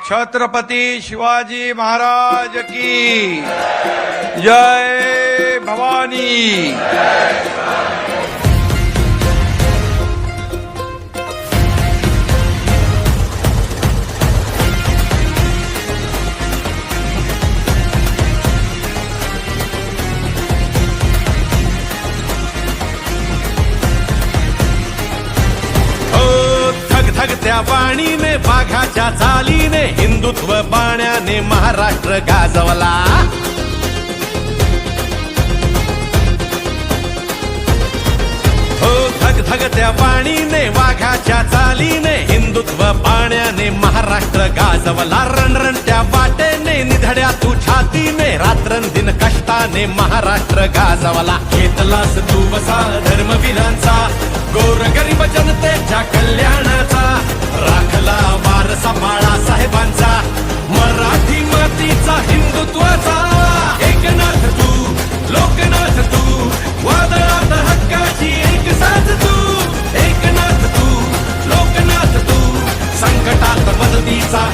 छत्रपती शिवाजी महाराज की जय भवानी। त्या वाणीने वाघाच्या चालीने हिंदुत्व बाण्याने महाराष्ट्र गाजवला। हो धग धग त्या वाणीने वाघाच्या चालीने हिंदुत्व बाण्याने महाराष्ट्र गाजवला। रणरण त्या वाटेने निधड्या तू छातीने रात्रंदिन कष्टाने महाराष्ट्र गाजवला। घेतलास तू वसा धर्मवीरांचा गोरगरीब जनतेच्या कल्याणाचा राखला वारसा बाळासाहेबांचा मराठी मातीचा हिंदुत्वाचा। एकनाथ तू लोकनाथ तू वादळात हक्काची एक साथ तू। एकनाथ तू लोकनाथ तू संकटात मदतीचा